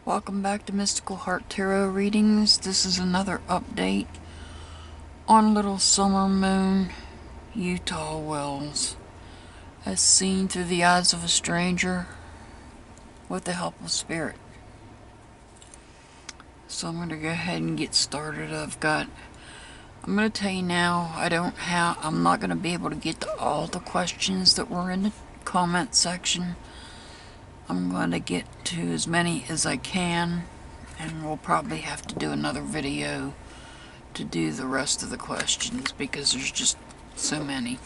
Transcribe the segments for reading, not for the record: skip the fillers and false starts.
Welcome back to Mystical Heart Tarot Readings. This is another update on Little Summer Moon, Utah Wells, as seen through the eyes of a stranger with the help of Spirit. So I'm going to go ahead and get started. I'm going to tell you now, I'm not going to be able to get to all the questions that were in the comment section. I'm going to get to as many as I can, and we'll probably have to do another video to do the rest of the questions because there's just so many.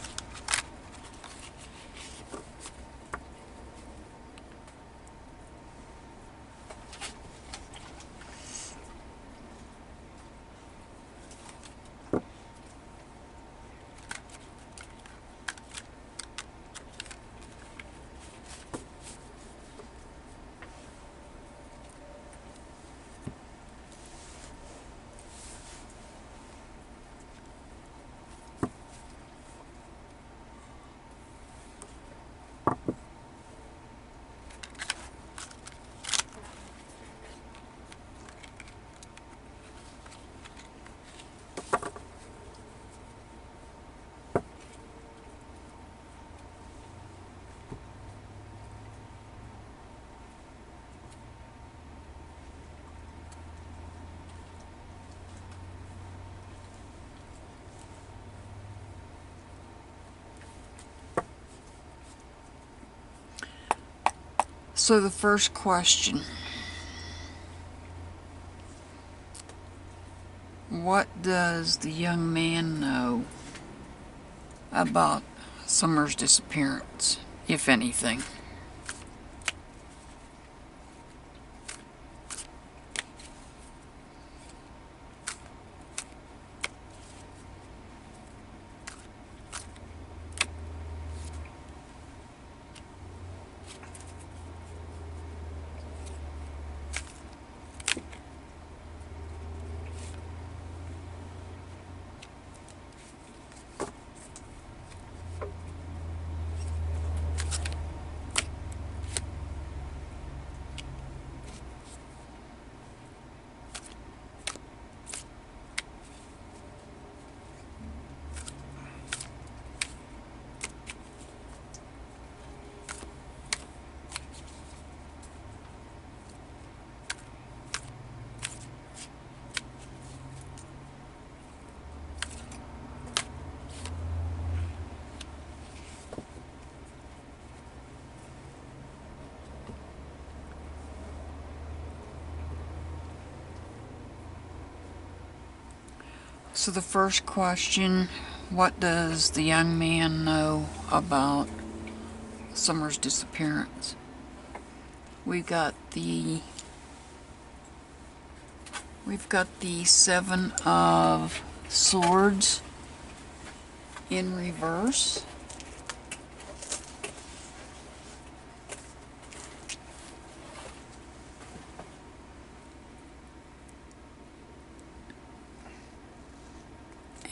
So the first question: what does the young man know about Summer's disappearance, if anything? So the first question: what does the young man know about Summer's disappearance? We've got the Seven of Swords in reverse.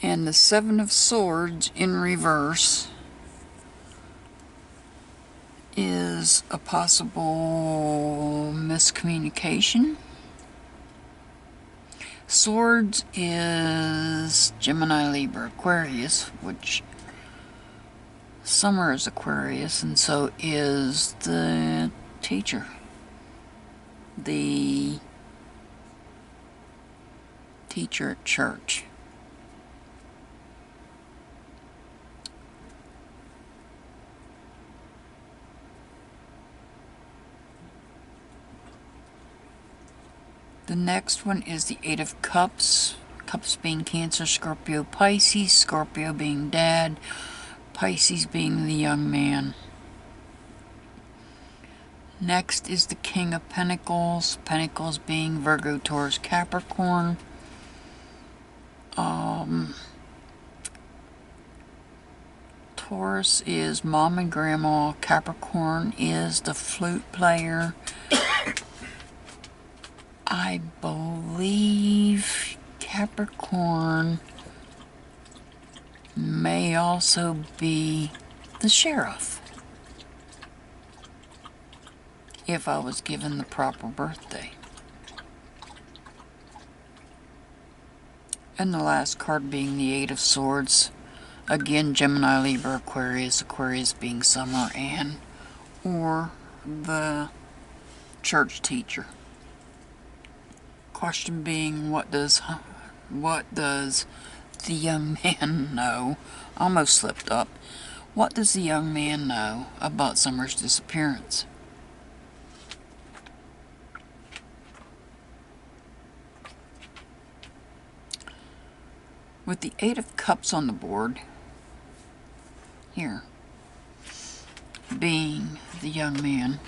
And the Seven of Swords in reverse is a possible miscommunication. Swords is Gemini, Libra, Aquarius, which Summer is Aquarius, and so is the teacher. The teacher at church. The next one is the Eight of Cups. Cups being Cancer, Scorpio, Pisces. Scorpio being Dad. Pisces being the young man. Next is the King of Pentacles. Pentacles being Virgo, Taurus, Capricorn. Taurus is Mom and Grandma. Capricorn is the flute player. I believe Capricorn may also be the sheriff, if I was given the proper birthday. And the last card being the Eight of Swords. Again, Gemini, Libra, Aquarius, Aquarius being summer, and or the church teacher. Question being, what does the young man know? Almost slipped up. What does the young man know about Summer's disappearance? With the Eight of Cups on the board, here, being the young man,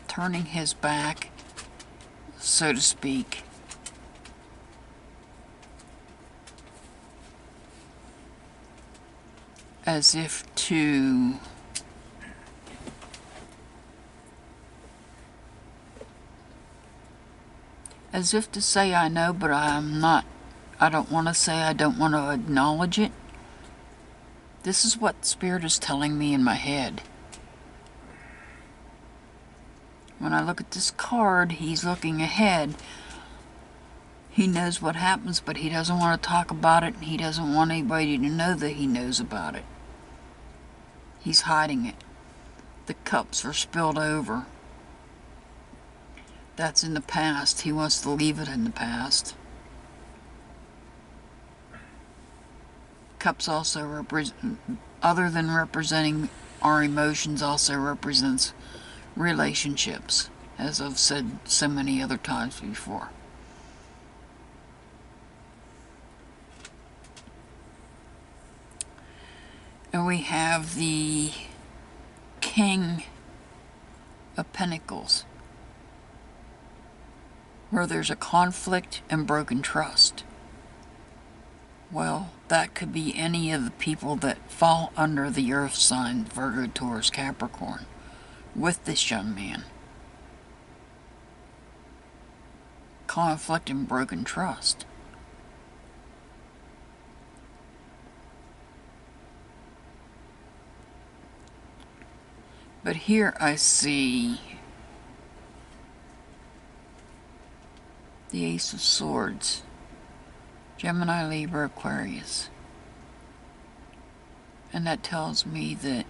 turning his back, so to speak, as if to say, I know, but I'm not, I don't want to say, I don't want to acknowledge it. This is what Spirit is telling me in my head. When I look at this card, he's looking ahead. He knows what happens, but he doesn't want to talk about it, and he doesn't want anybody to know that he knows about it. He's hiding it. The cups are spilled over. That's in the past. He wants to leave it in the past. Cups also represent, other than representing our emotions, also represents relationships, as I've said so many other times before. And we have the King of Pentacles, where there's a conflict and broken trust. Well, that could be any of the people that fall under the earth sign, Virgo, Taurus, Capricorn, with this young man. Conflict and broken trust. But here I see the Ace of Swords, Gemini, Libra, Aquarius. And that tells me that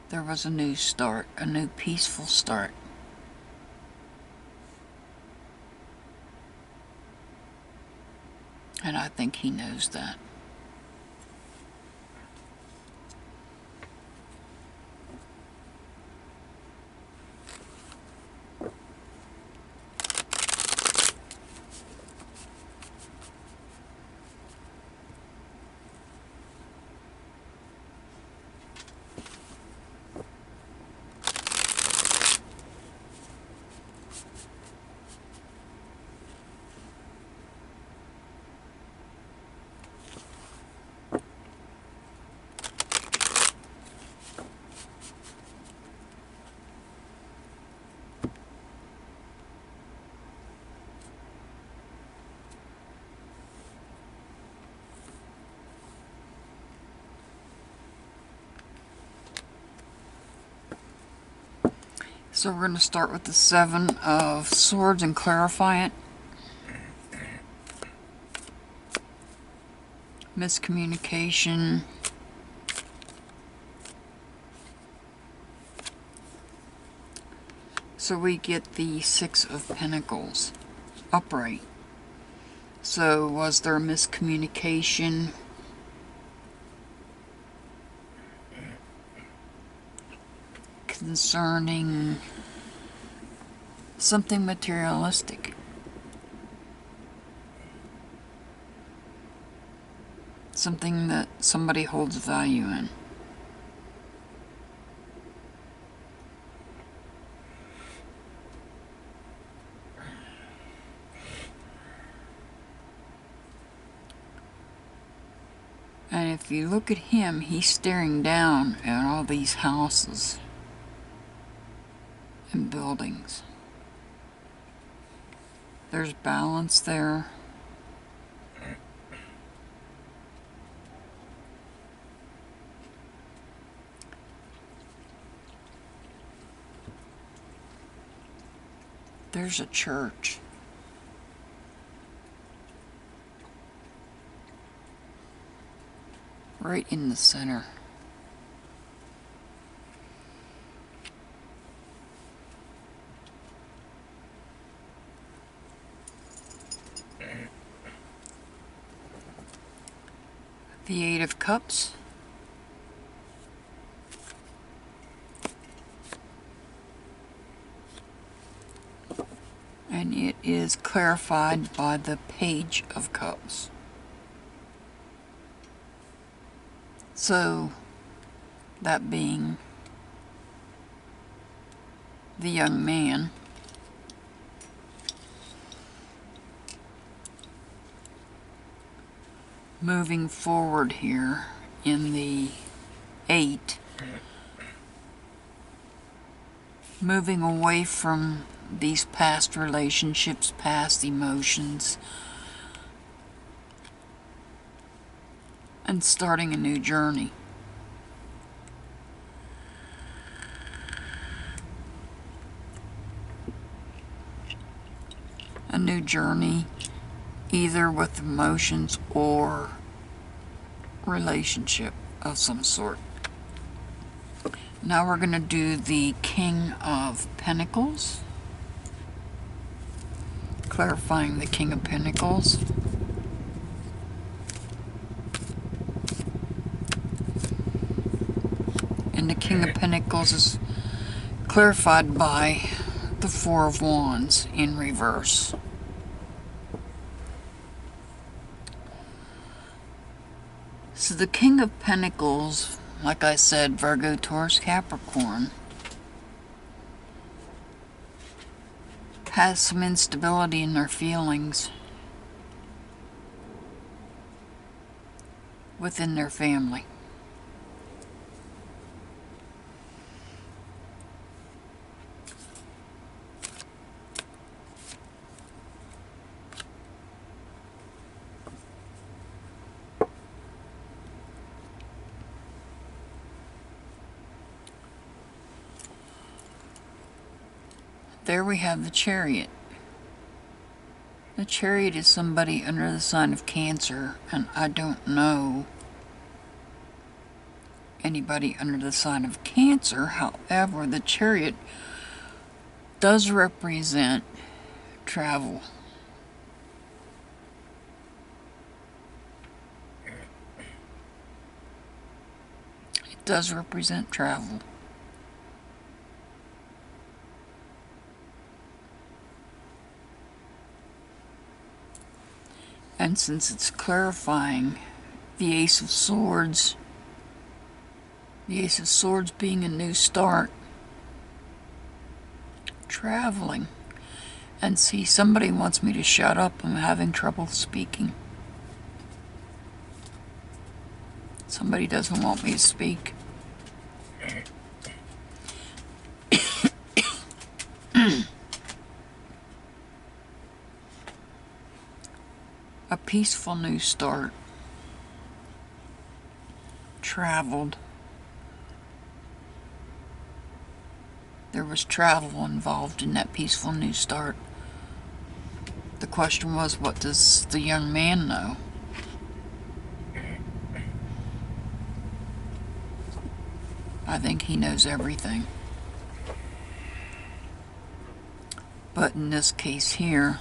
there was a new start, a new peaceful start. And I think he knows that. So we're going to start with the Seven of Swords and clarify it. Miscommunication. So we get the Six of Pentacles upright. So was there miscommunication? Concerning something materialistic. Something that somebody holds value in. And if you look at him, he's staring down at all these houses and buildings. There's balance there. There's a church. right in the center. The Eight of Cups. And it is clarified by the Page of Cups. So, that being the young man, moving forward here in the 8, moving away from these past relationships, past emotions, and starting a new journey. A new journey, either with emotions or relationship of some sort. Now we're going to do the King of Pentacles, clarifying the King of Pentacles. And the King of Pentacles is clarified by the Four of Wands in reverse. So the King of Pentacles, like I said, Virgo, Taurus, Capricorn, has some instability in their feelings within their family. There we have the Chariot. The Chariot is somebody under the sign of Cancer, and I don't know anybody under the sign of Cancer. However, the Chariot does represent travel. It does represent travel. And since it's clarifying the Ace of Swords, the Ace of Swords being a new start, traveling. And see, somebody wants me to shut up. I'm having trouble speaking. Somebody doesn't want me to speak. A peaceful new start. Traveled. There was travel involved in that peaceful new start. The question was, what does the young man know? I think he knows everything. But in this case here,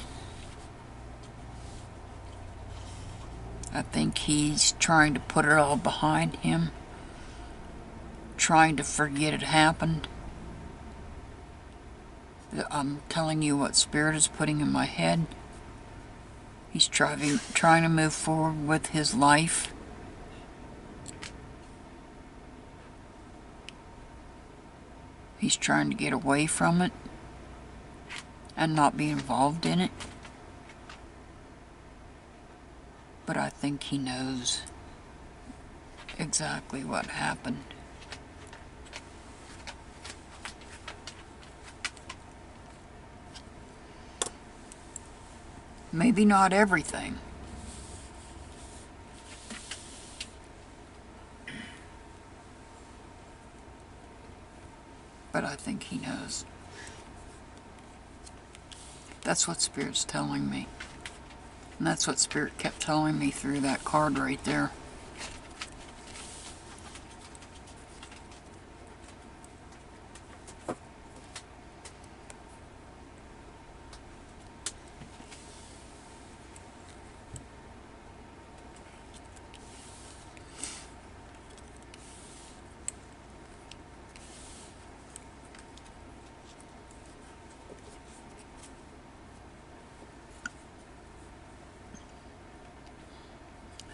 I think he's trying to put it all behind him, trying to forget it happened. I'm telling you what Spirit is putting in my head. He's trying to move forward with his life. He's trying to get away from it and not be involved in it. But I think he knows exactly what happened. Maybe not everything. But I think he knows. That's what Spirit's telling me. And that's what Spirit kept telling me through that card right there.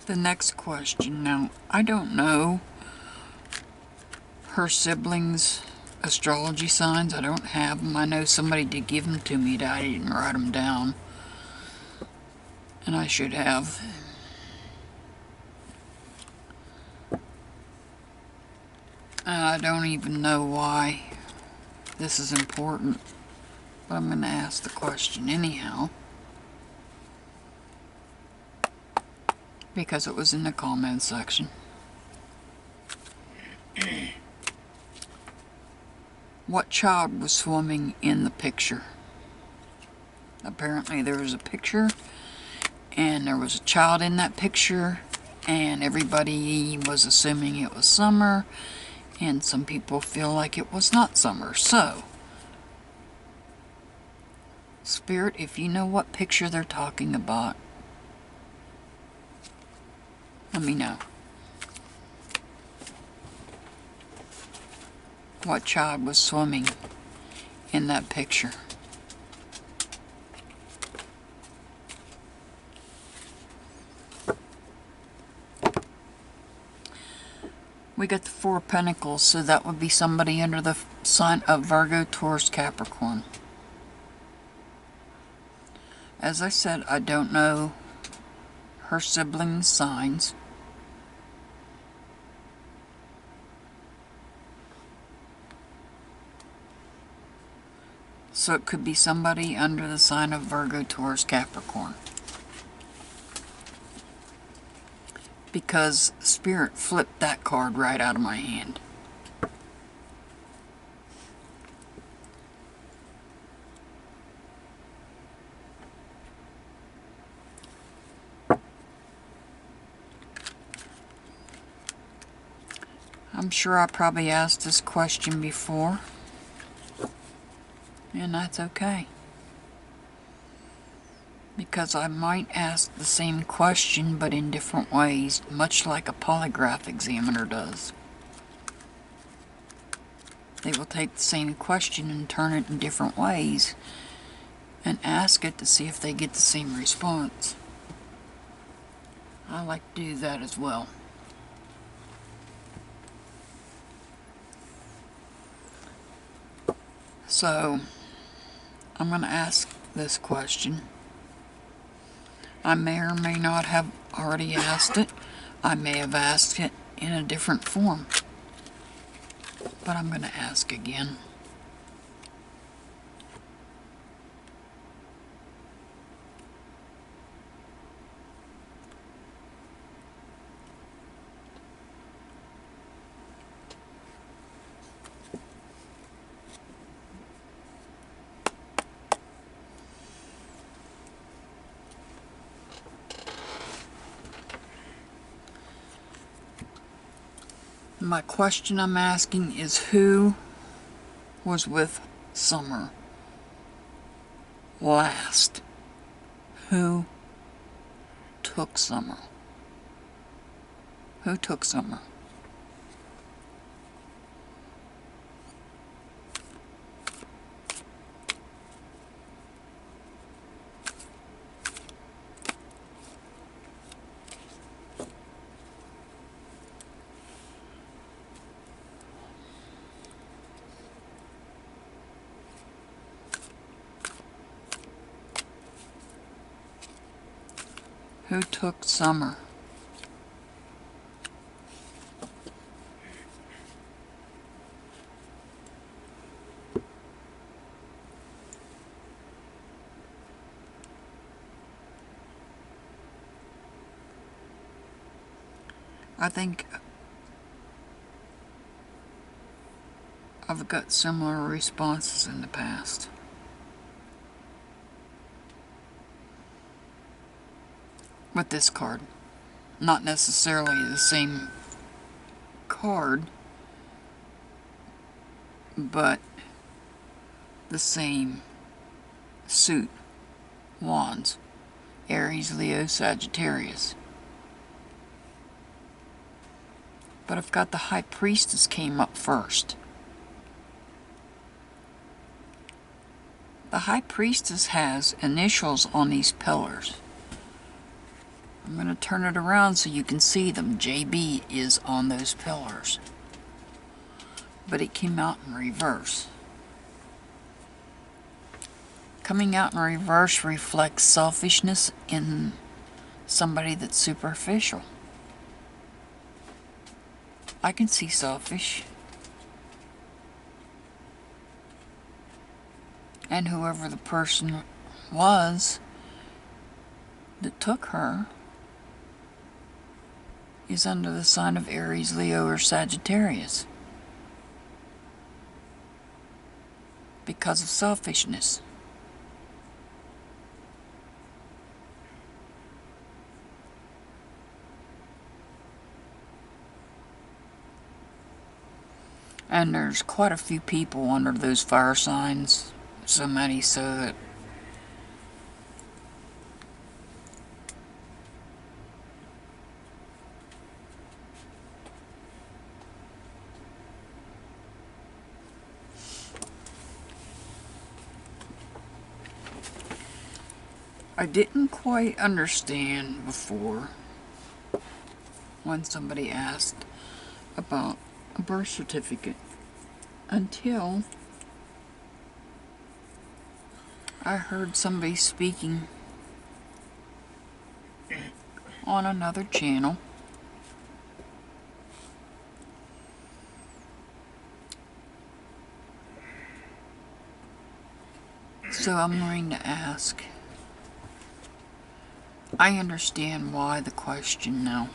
The next question. Now, I don't know her siblings' astrology signs. I don't have them. I know somebody did give them to me, but I didn't write them down. And I should have. I don't even know why this is important, but I'm going to ask the question anyhow, because it was in the comment section. What child was swimming in the picture? Apparently there was a picture, and there was a child in that picture, and everybody was assuming it was summer, and some people feel like it was not summer. So, Spirit, if you know what picture they're talking about, let me know. What child was swimming in that picture? We got the Four of Pentacles, so that would be somebody under the sign of Virgo, Taurus, Capricorn. As I said, I don't know her siblings' signs. So it could be somebody under the sign of Virgo, Taurus, Capricorn. Because Spirit flipped that card right out of my hand. I'm sure I probably asked this question before, and that's okay. Because I might ask the same question, but in different ways, much like a polygraph examiner does. They will take the same question and turn it in different ways, and ask it to see if they get the same response. I like to do that as well. So, I'm going to ask this question. I may or may not have already asked it. I may have asked it in a different form. But I'm going to ask again. My question I'm asking is, who was with Summer last? Who took Summer? Who took Summer? Who took Summer? I think I've got similar responses in the past. With this card. Not necessarily the same card, but the same suit. Wands. Aries, Leo, Sagittarius. But I've got the High Priestess came up first. The High Priestess has initials on these pillars. I'm going to turn it around so you can see them. JB is on those pillars. But it came out in reverse. Coming out in reverse reflects selfishness in somebody that's superficial. I can see selfish. And whoever the person was that took her is under the sign of Aries, Leo, or Sagittarius because of selfishness. And there's quite a few people under those fire signs, so many so that I didn't quite understand before when somebody asked about a birth certificate until I heard somebody speaking on another channel. So I'm going to ask. I understand why the question now.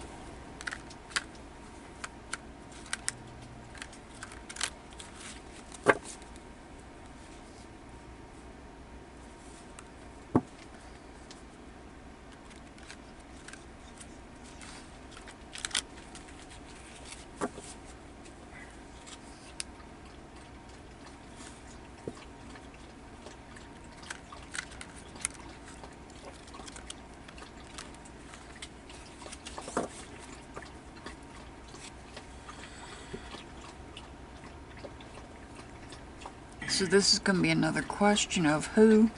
So this is going to be another question of who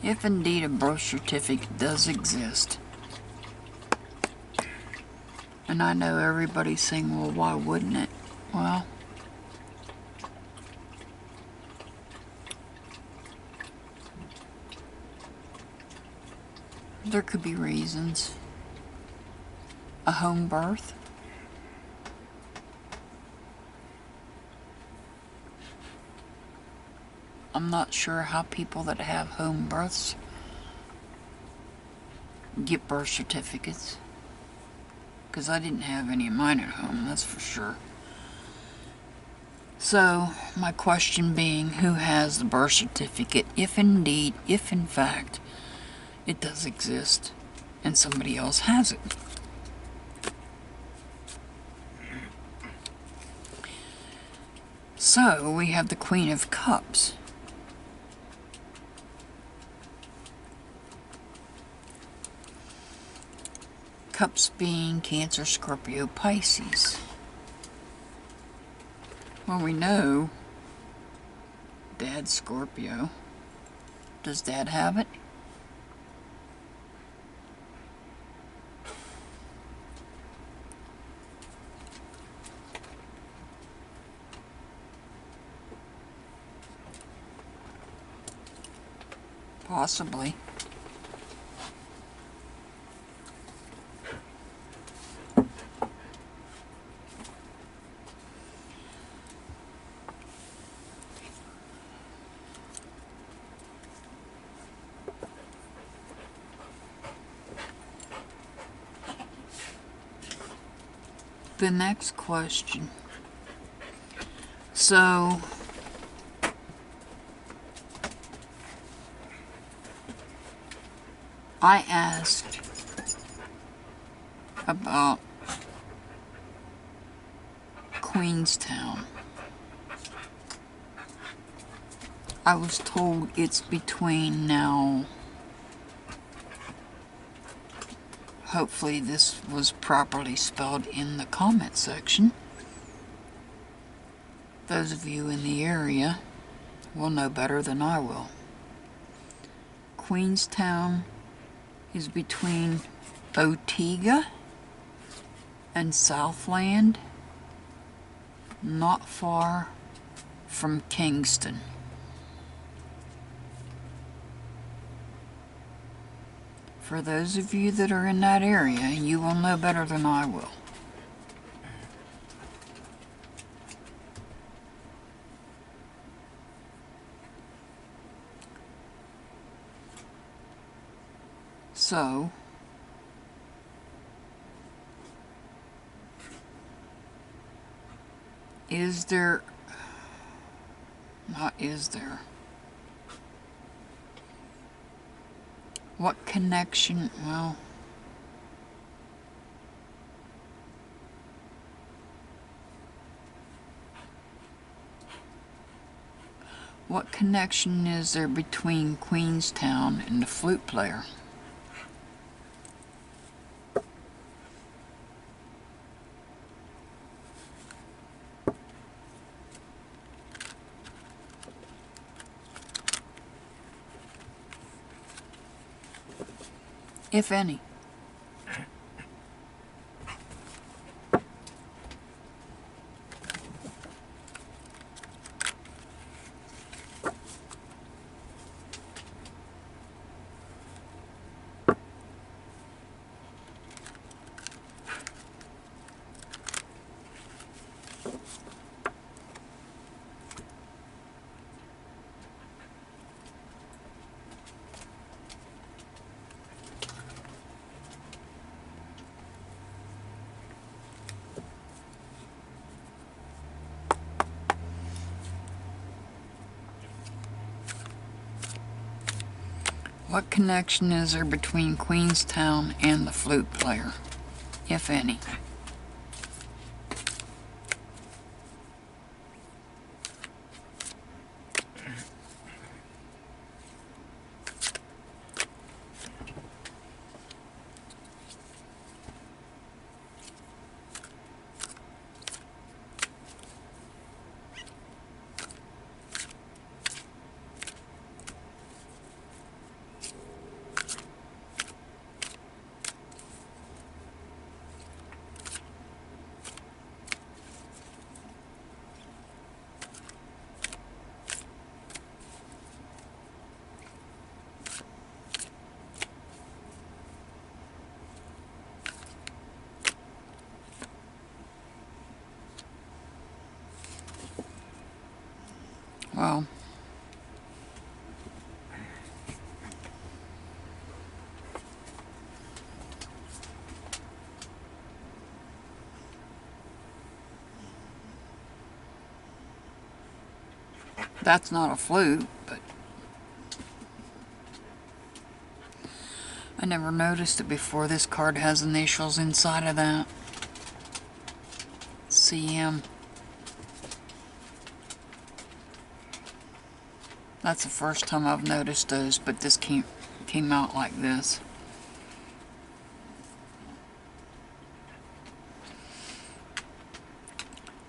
if indeed a birth certificate does exist. And I know everybody's saying, well, why wouldn't it? Well, there could be reasons. A home birth. I'm not sure how people that have home births get birth certificates, because I didn't have any of mine at home, that's for sure. So, my question being, who has the birth certificate, if indeed, if in fact, it does exist, and somebody else has it? So, we have the Queen of Cups. Cups being Cancer, Scorpio, Pisces. Well, we know Dad's Scorpio. Does Dad have it? Possibly. The next question. So, I asked about Queenstown. I was told it's between now. Hopefully this was properly spelled in the comment section. Those of you in the area will know better than I will. Queenstown is between Bottega and Southland, not far from Kingston. For those of you that are in that area, you will know better than I will. So, is there, not is there, what connection, well, what connection is there between Queenstown and the flute player? If any. What connection is there between Queenstown and the flute player, if any? Well, that's not a flute, but I never noticed it before. This card has initials inside of that. CM. That's the first time I've noticed those, but this came out like this.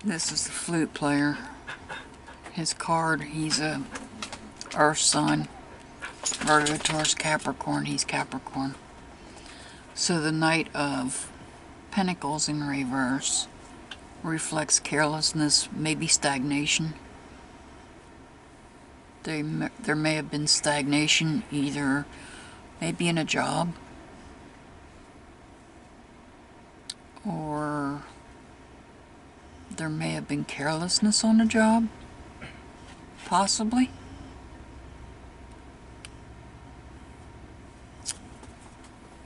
This is the flute player. His card, he's a Earth sign. Virgo, Taurus, Capricorn, he's Capricorn. So the Knight of Pentacles in reverse reflects carelessness, maybe stagnation. There may have been stagnation, either maybe in a job, or there may have been carelessness on a job, possibly.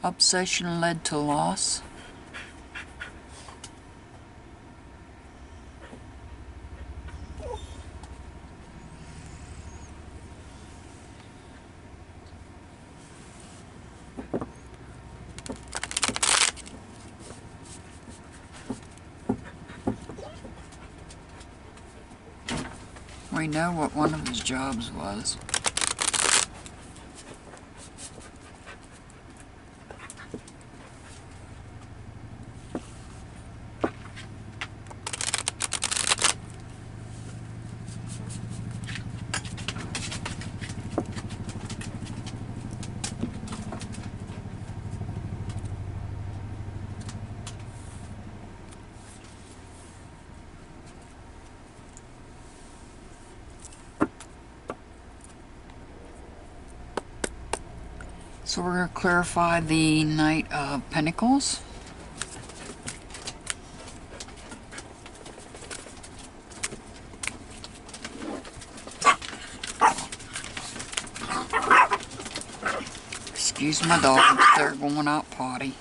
Obsession led to loss. We know what one of his jobs was. So we're going to clarify the Knight of Pentacles. Excuse my dogs, they're going out potty.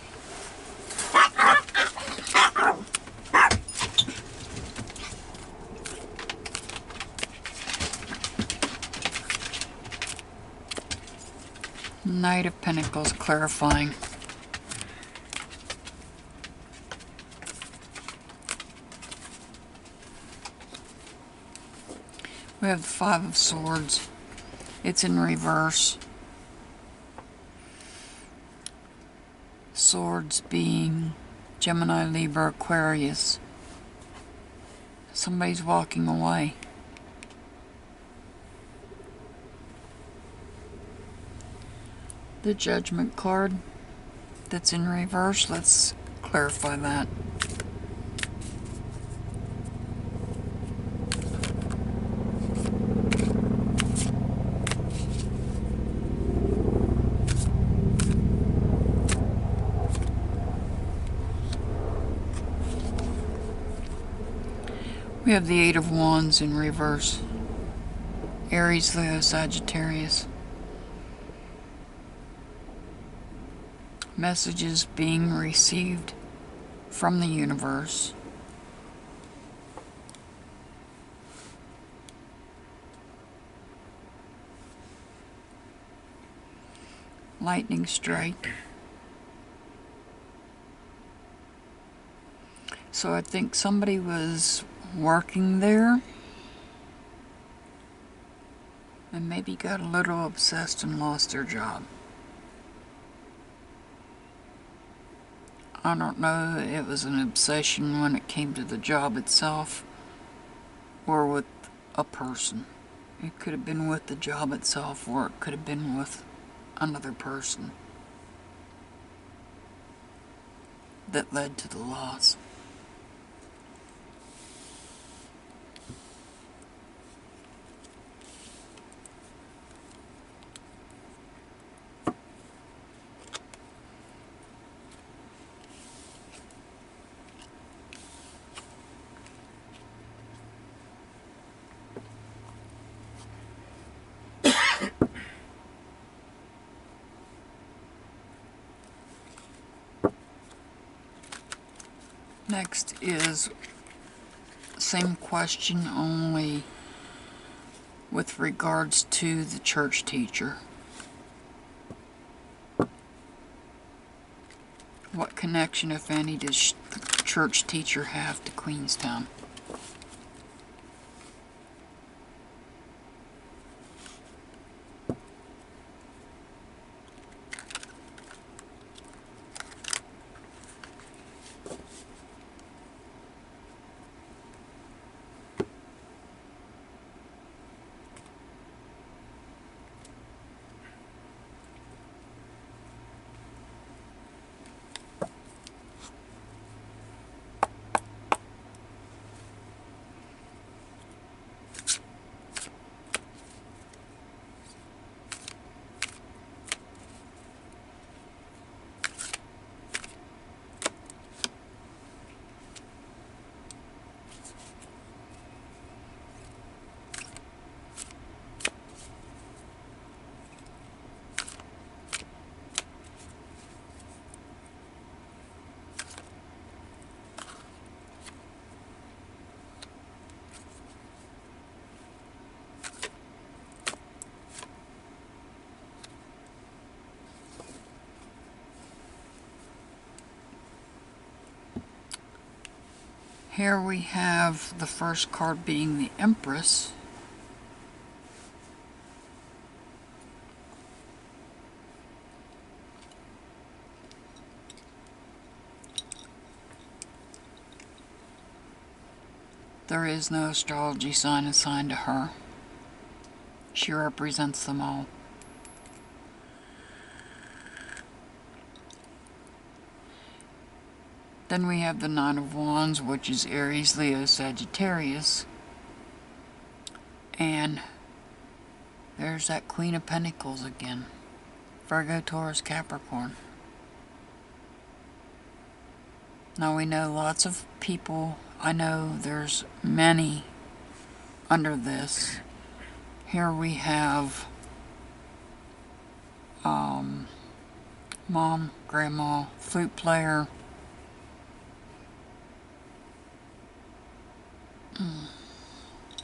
Knight of Pentacles clarifying. We have the Five of Swords. It's in reverse. Swords being Gemini, Libra, Aquarius. Somebody's walking away. The Judgment card that's in reverse, let's clarify that. We have the Eight of Wands in reverse. Aries, Leo, Sagittarius. Messages being received from the universe. Lightning strike. So I think somebody was working there and maybe got a little obsessed and lost their job. I don't know if it was an obsession when it came to the job itself or with a person. It could have been with the job itself, or it could have been with another person that led to the loss. Next is same question, only with regards to the church teacher. What connection, if any, does the church teacher have to Queenstown? Here we have the first card being the Empress. There is no astrology sign assigned to her. She represents them all. Then we have the Nine of Wands, which is Aries, Leo, Sagittarius. And there's that Queen of Pentacles again Virgo, Taurus, Capricorn. Now we know lots of people, I know there's many under this. Here we have mom, grandma, flute player.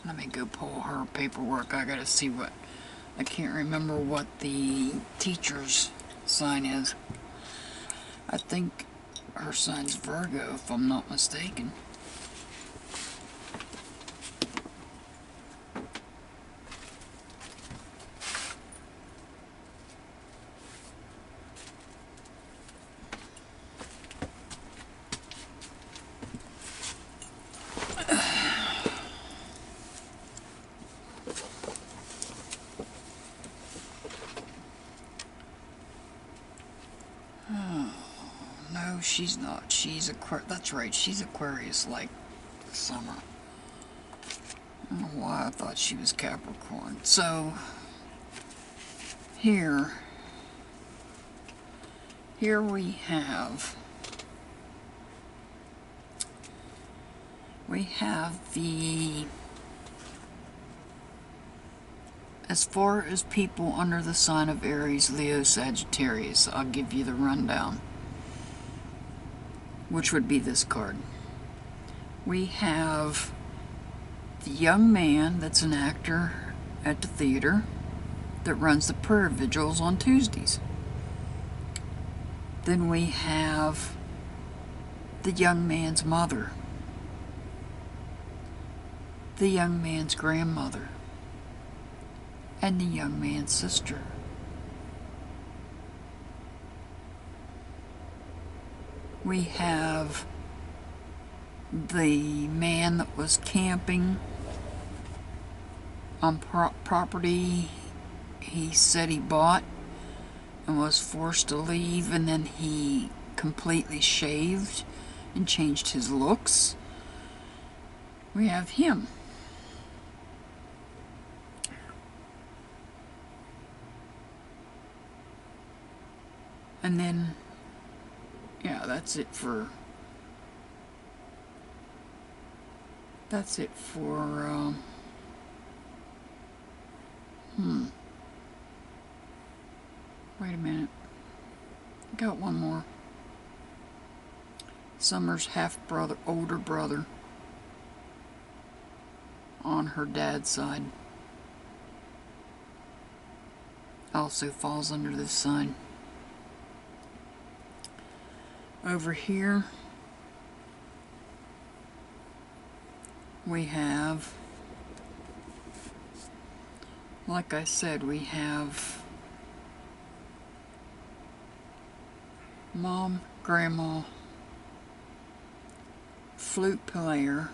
Let me go pull her paperwork. I gotta see what, I can't remember what the teacher's sign is. I think her sign's Virgo, if I'm not mistaken. No, she's not. She's that's right, she's Aquarius like summer. I don't know why I thought she was Capricorn. So, here we have the, as far as people under the sign of Aries, Leo, Sagittarius, I'll give you the rundown, which would be this card. We have the young man that's an actor at the theater that runs the prayer vigils on Tuesdays. Then we have the young man's mother, the young man's grandmother, and the young man's sister. We have the man that was camping on property he said he bought and was forced to leave, and then he completely shaved and changed his looks. We have him. And then, yeah, that's it for wait a minute. Got one more. Summer's half-brother, older brother on her dad's side also falls under this sign. Over here we have, like I said, we have mom, grandma, flute player,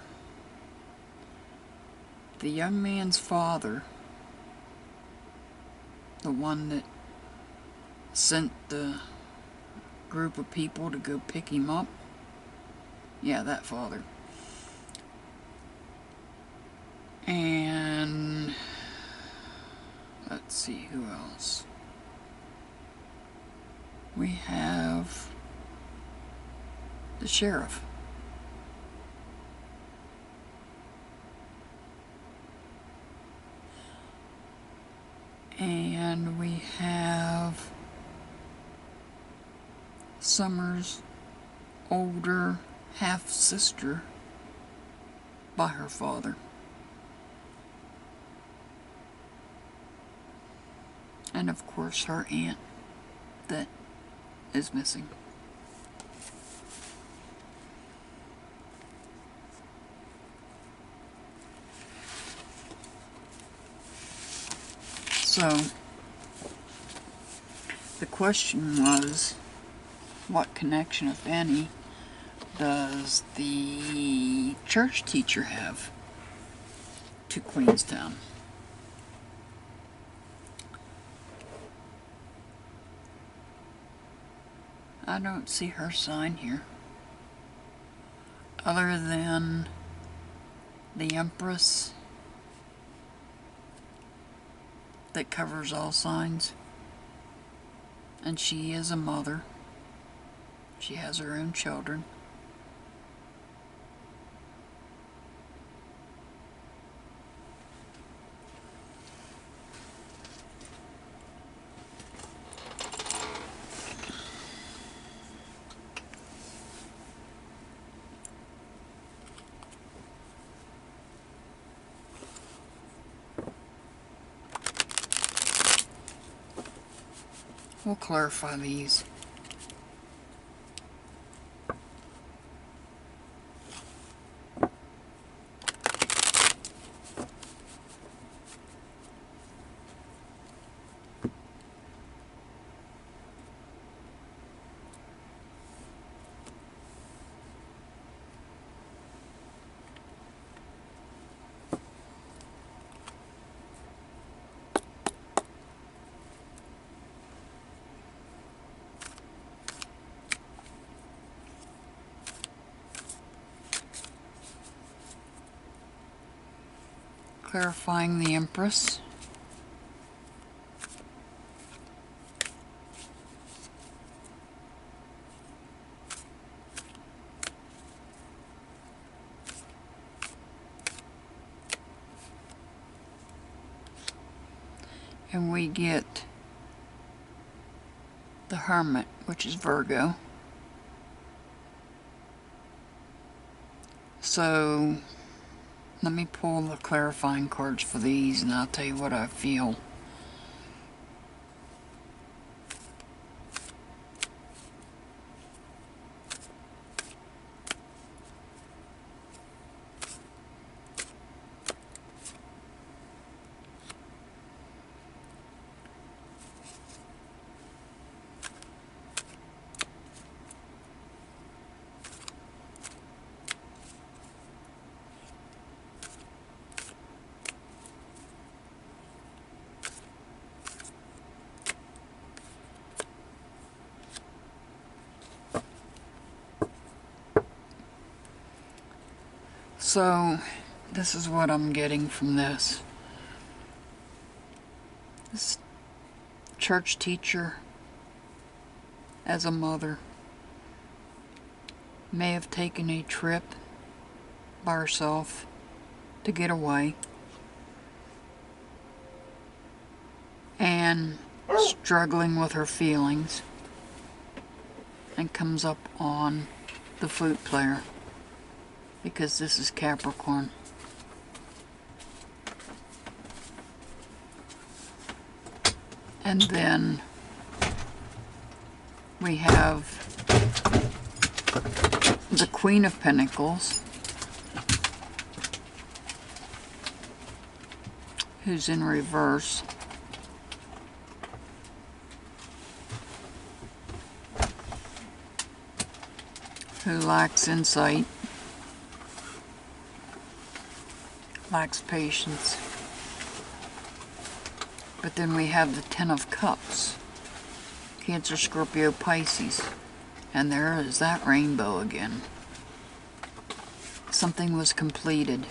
the young man's father, the one that sent the group of people to go pick him up. Yeah, that father. And let's see who else. We have the sheriff. And we have Summer's older half-sister by her father. And of course her aunt that is missing. So, the question was, what connection, if any, does the church teacher have to Queenstown? I don't see her sign here, other than the Empress that covers all signs. And she is a mother. She has her own children. We'll clarify these. Clarifying the Empress. And we get the Hermit, which is Virgo. So let me pull the clarifying cards for these and I'll tell you what I feel. So, this is what I'm getting from this. This church teacher, as a mother, may have taken a trip by herself to get away and struggling with her feelings, and comes up on the flute player. Because this is Capricorn. And then we have the Queen of Pentacles, who's in reverse. Who lacks insight. Lacks patience. But then we have the Ten of Cups, Cancer, Scorpio, Pisces, and there is that rainbow again. Something was completed.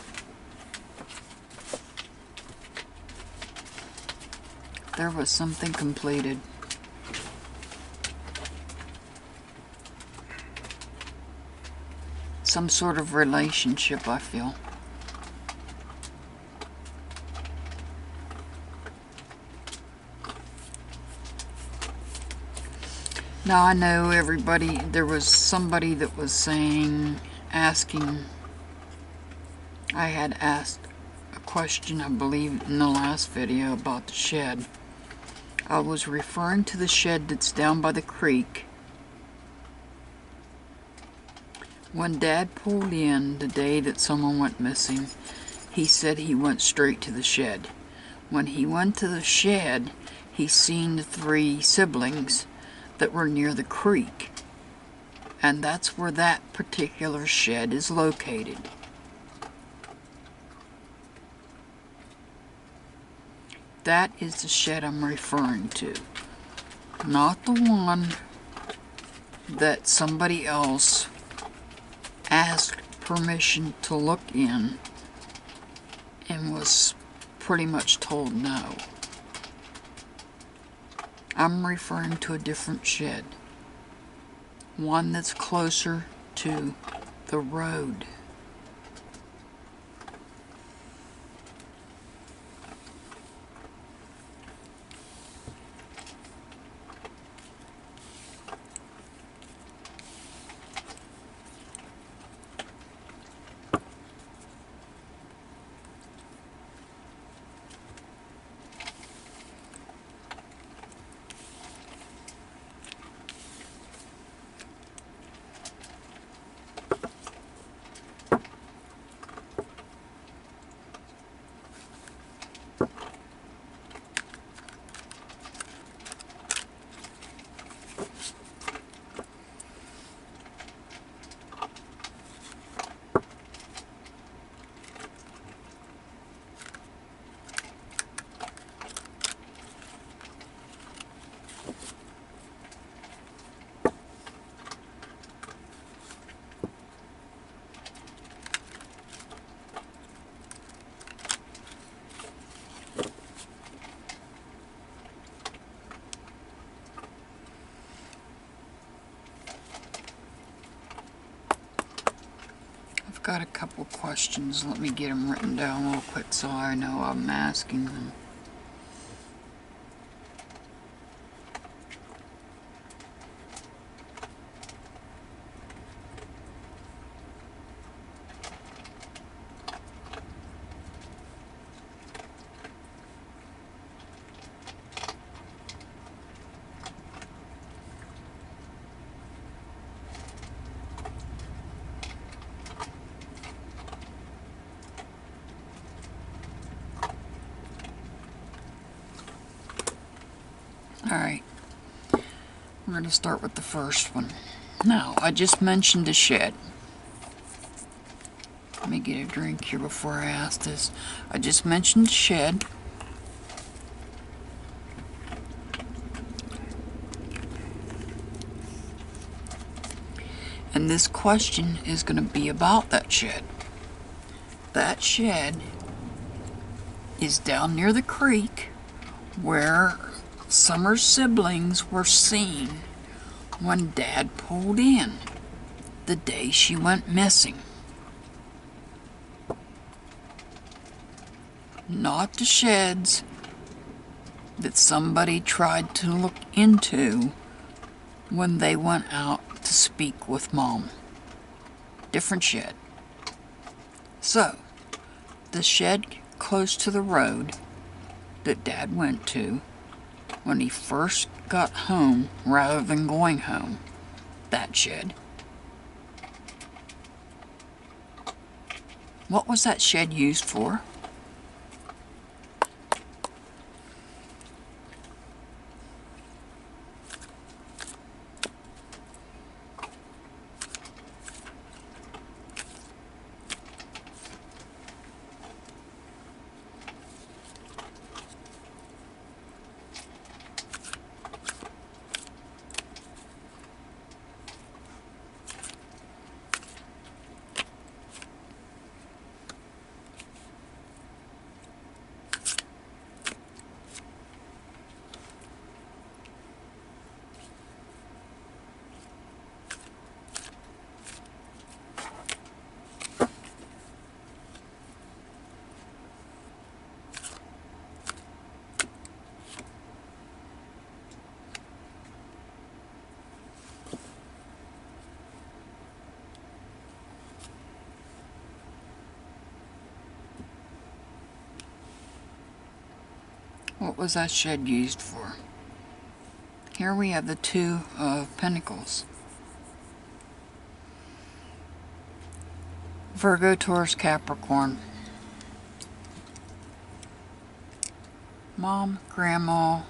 There was something completed. Some sort of relationship, I feel. Now I know everybody, there was somebody that was saying, asking, I had asked a question, I believe, in the last video about the shed. I was referring to the shed that's down by the creek. When Dad pulled in the day that someone went missing, he said he went straight to the shed. When he went to the shed, he seen the 3 siblings that were near the creek, and that's where that particular shed is located. That is the shed I'm referring to, not the one that somebody else asked permission to look in and was pretty much told no. I'm referring to a different shed. One that's closer to the road. Got a couple questions. Let me get them written down real quick so I know I'm asking them. Alright, we're going to start with the first one. Now, I just mentioned the shed. Let me get a drink here before I ask this. I just mentioned the shed. And this question is going to be about that shed. That shed is down near the creek where Summer's siblings were seen when Dad pulled in the day she went missing. Not the sheds that somebody tried to look into when they went out to speak with Mom. Different shed. So, the shed close to the road that Dad went to when he first got home rather than going home, that shed. What was that shed used for? What was that shed used for? Here we have the Two of Pentacles. Virgo, Taurus, Capricorn. Mom, Grandma,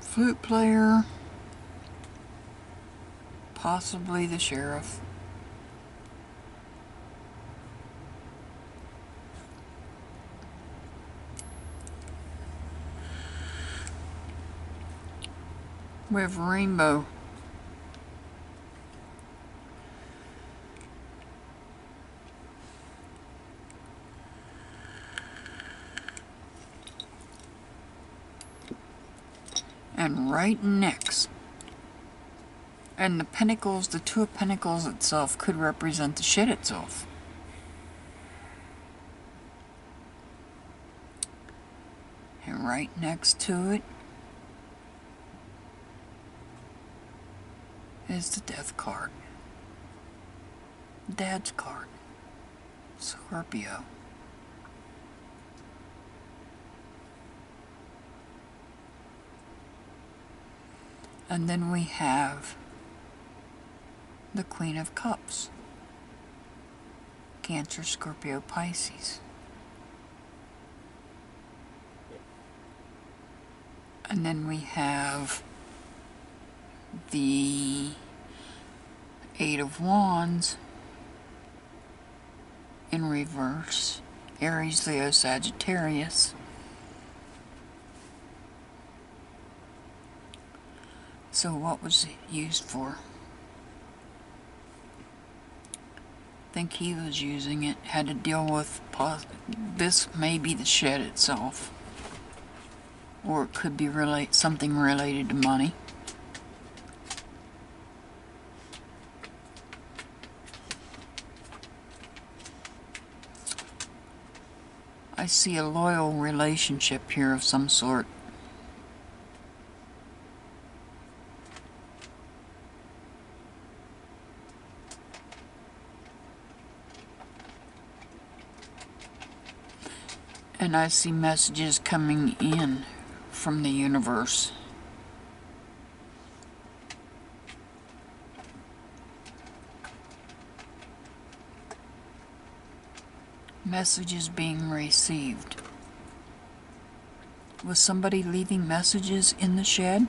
flute player, possibly the sheriff. We have rainbow. And right next, and the pentacles, the Two of Pentacles itself could represent the shed itself. And right next to it is the Death card. Dad's card. Scorpio. And then we have the Queen of Cups. Cancer, Scorpio, Pisces. And then we have the Eight of Wands in reverse. Aries, Leo, Sagittarius. So what was it used for? I think he was using it, had to deal with this may be the shed itself. Or it could be something related to money. I see a loyal relationship here of some sort. And I see messages coming in from the universe. Messages being received. Was somebody leaving messages in the shed?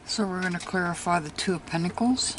So we're going to clarify the Two of Pentacles.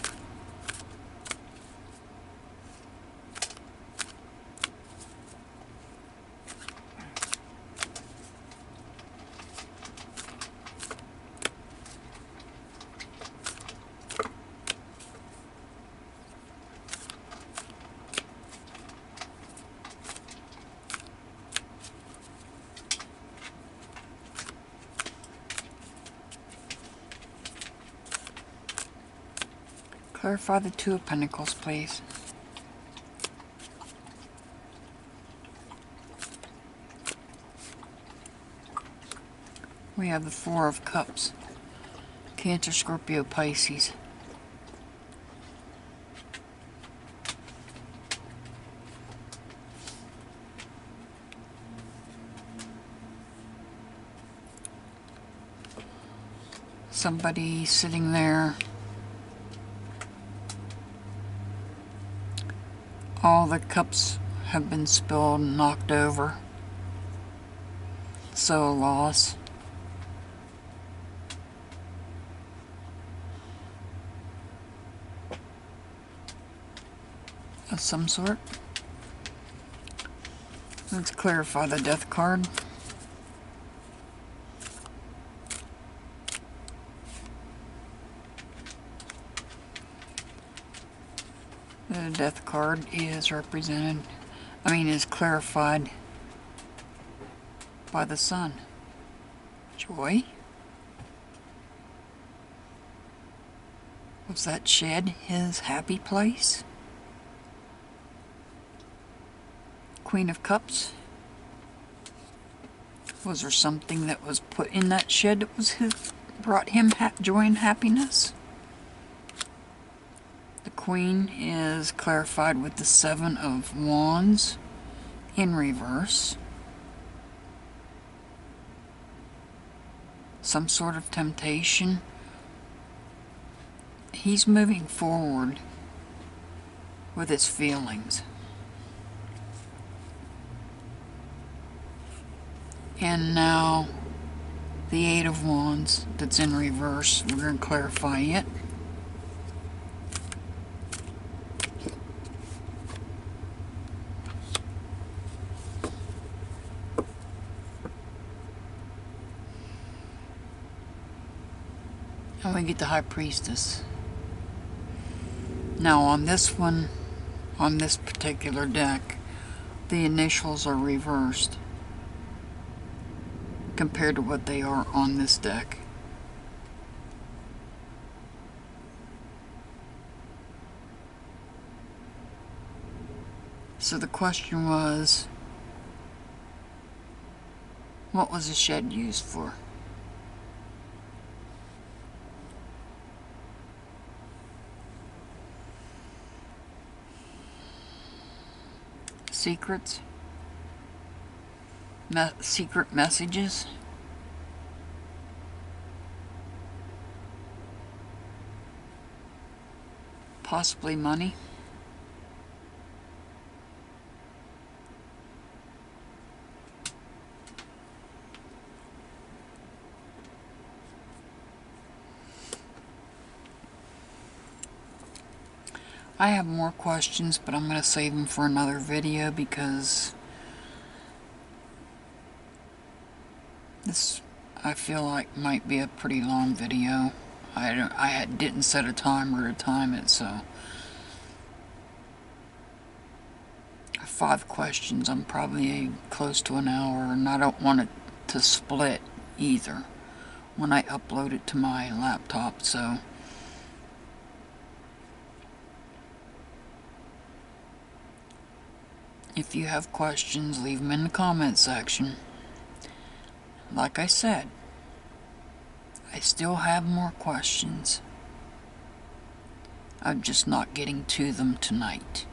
Clarify the Two of Pentacles, please. We have the Four of Cups. Cancer, Scorpio, Pisces. Somebody sitting there. All the cups have been spilled and knocked over. So a loss. Of some sort. Let's clarify the Death card. The Death card is is clarified by the Sun. Joy. Was that shed his happy place? Queen of Cups. Was there something that was put in that shed that was brought him joy and happiness? The Queen is clarified with the Seven of Wands in reverse. Some sort of temptation. He's moving forward with his feelings. And now the Eight of Wands that's in reverse. We're going to clarify it. And we get the High Priestess. Now on this one, on this particular deck, the initials are reversed compared to what they are on this deck. So the question was, what was the shed used for? Secrets? Secret messages? Possibly money? I have more questions, but I'm going to save them for another video because this, I feel like, might be a pretty long video. I didn't set a timer to time it, so 5 questions. I'm probably close to an hour, and I don't want it to split either when I upload it to my laptop, so if you have questions, leave them in the comment section. Like I said, I still have more questions. I'm just not getting to them tonight.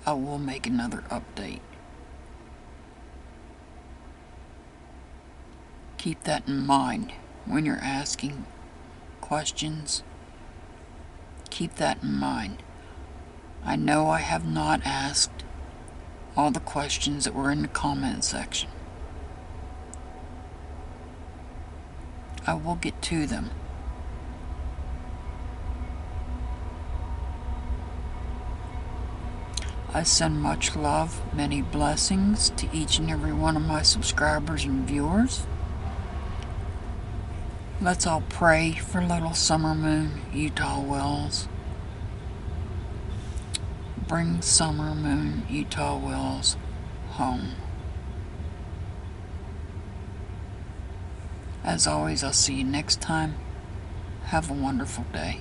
I will make another update. Keep that in mind when you're asking questions. Keep that in mind. I know I have not asked all the questions that were in the comment section. I will get to them. I send much love, many blessings to each and every one of my subscribers and viewers. Let's all pray for little Summer Moon, Utah Wells. Bring Summer Moon, Utah Wells home. As always, I'll see you next time. Have a wonderful day.